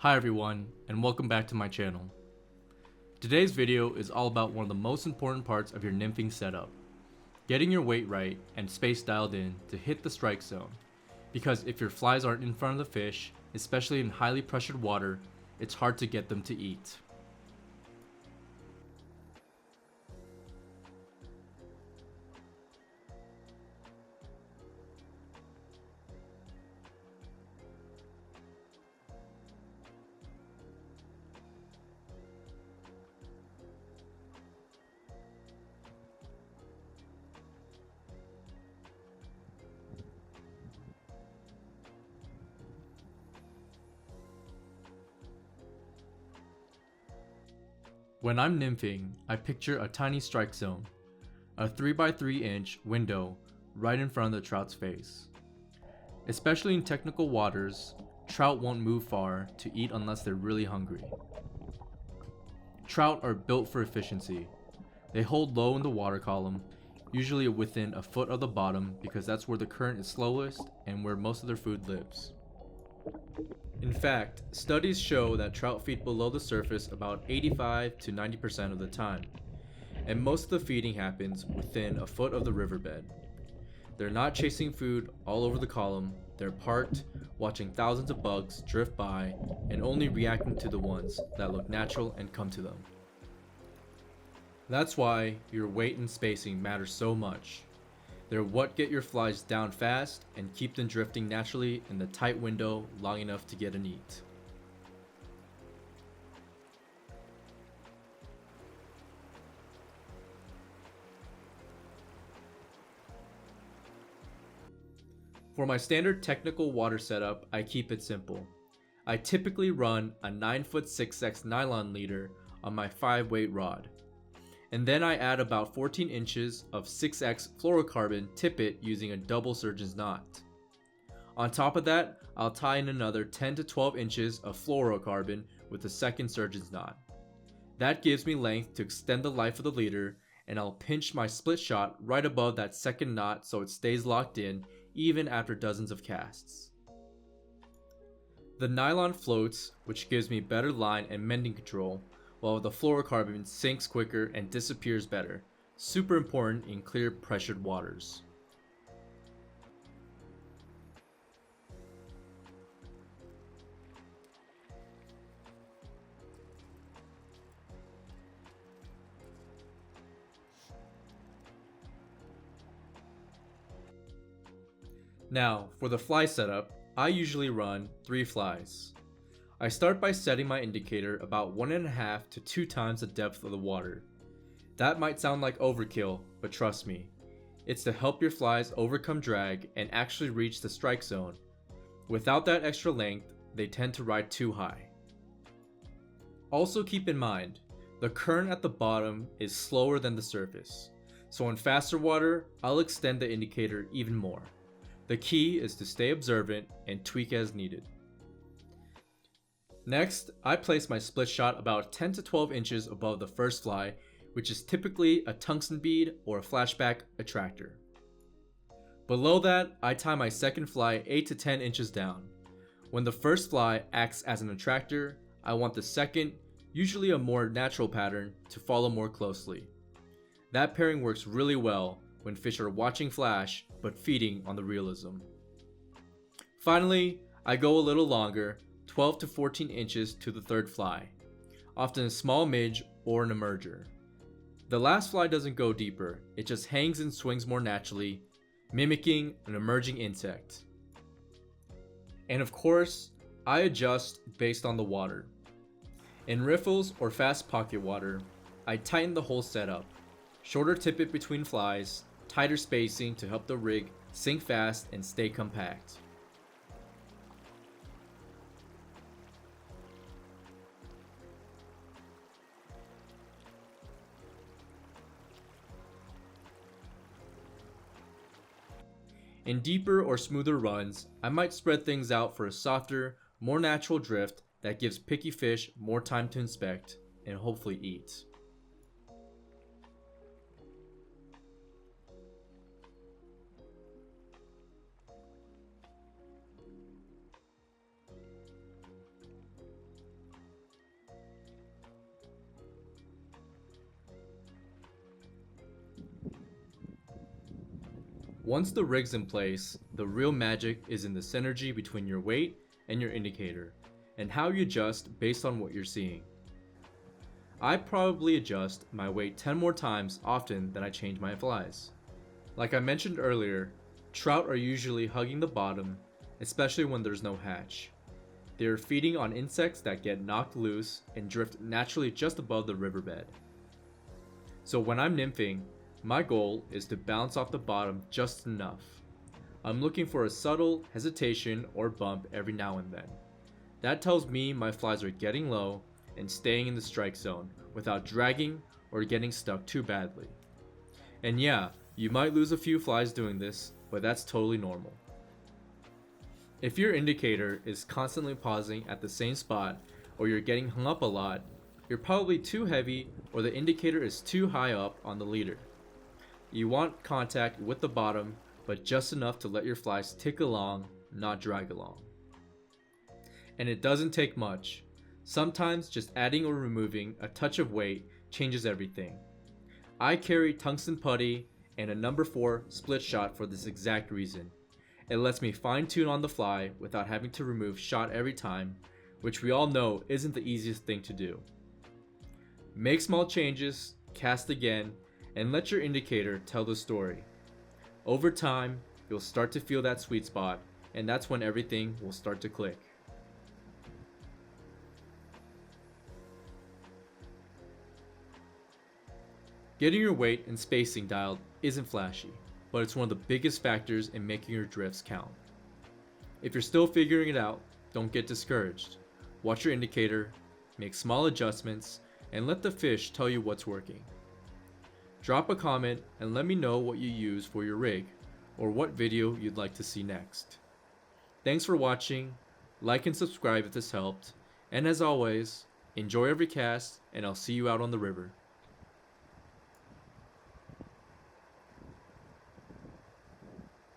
Hi everyone, and welcome back to my channel. Today's video is all about one of the most important parts of your nymphing setup. Getting your weight right and space dialed in to hit the strike zone. Because if your flies aren't in front of the fish, especially in highly pressured water, it's hard to get them to eat. When I'm nymphing, I picture a tiny strike zone, a 3x3 inch window right in front of the trout's face. Especially in technical waters, trout won't move far to eat unless they're really hungry. Trout are built for efficiency. They hold low in the water column, usually within a foot of the bottom because that's where the current is slowest and where most of their food lives. In fact, studies show that trout feed below the surface about 85 to 90% of the time, and most of the feeding happens within a foot of the riverbed. They're not chasing food all over the column, they're parked, watching thousands of bugs drift by, and only reacting to the ones that look natural and come to them. That's why your weight and spacing matter so much. They're what get your flies down fast and keep them drifting naturally in the tight window long enough to get an eat. For my standard technical water setup, I keep it simple. I typically run a 9-foot 6x nylon leader on my 5-weight rod. And then I add about 14 inches of 6x fluorocarbon tippet using a double surgeon's knot. On top of that, I'll tie in another 10 to 12 inches of fluorocarbon with a second surgeon's knot. That gives me length to extend the life of the leader, and I'll pinch my split shot right above that second knot so it stays locked in even after dozens of casts. The nylon floats, which gives me better line and mending control, while the fluorocarbon sinks quicker and disappears better, super important in clear pressured waters. Now, for the fly setup, I usually run 3 flies. I start by setting my indicator about 1.5 to 2 times the depth of the water. That might sound like overkill, but trust me, it's to help your flies overcome drag and actually reach the strike zone. Without that extra length, they tend to ride too high. Also keep in mind, the current at the bottom is slower than the surface, so in faster water, I'll extend the indicator even more. The key is to stay observant and tweak as needed. Next, I place my split shot about 10 to 12 inches above the first fly, which is typically a tungsten bead or a flashback attractor. Below that, I tie my second fly 8 to 10 inches down. When the first fly acts as an attractor, I want the second, usually a more natural pattern, to follow more closely. That pairing works really well when fish are watching flash but feeding on the realism. Finally, I go a little longer, 12 to 14 inches to the third fly, often a small midge or an emerger. The last fly doesn't go deeper, it just hangs and swings more naturally, mimicking an emerging insect. And of course, I adjust based on the water. In riffles or fast pocket water, I tighten the whole setup. Shorter tippet between flies, tighter spacing to help the rig sink fast and stay compact. In deeper or smoother runs, I might spread things out for a softer, more natural drift that gives picky fish more time to inspect and hopefully eat. Once the rig's in place, the real magic is in the synergy between your weight and your indicator, and how you adjust based on what you're seeing. I probably adjust my weight 10 more times often than I change my flies. Like I mentioned earlier, trout are usually hugging the bottom, especially when there's no hatch. They are feeding on insects that get knocked loose and drift naturally just above the riverbed. So when I'm nymphing, my goal is to bounce off the bottom just enough. I'm looking for a subtle hesitation or bump every now and then. That tells me my flies are getting low and staying in the strike zone without dragging or getting stuck too badly. And yeah, you might lose a few flies doing this, but that's totally normal. If your indicator is constantly pausing at the same spot, or you're getting hung up a lot, you're probably too heavy or the indicator is too high up on the leader. You want contact with the bottom, but just enough to let your flies tick along, not drag along. And it doesn't take much. Sometimes just adding or removing a touch of weight changes everything. I carry tungsten putty and a number 4 split shot for this exact reason. It lets me fine tune on the fly without having to remove shot every time, which we all know isn't the easiest thing to do. Make small changes, cast again, and let your indicator tell the story. Over time, you'll start to feel that sweet spot, and that's when everything will start to click. Getting your weight and spacing dialed isn't flashy, but it's one of the biggest factors in making your drifts count. If you're still figuring it out, don't get discouraged. Watch your indicator, make small adjustments, and let the fish tell you what's working. Drop a comment and let me know what you use for your rig, or what video you'd like to see next. Thanks for watching, like and subscribe if this helped, and as always, enjoy every cast, and I'll see you out on the river.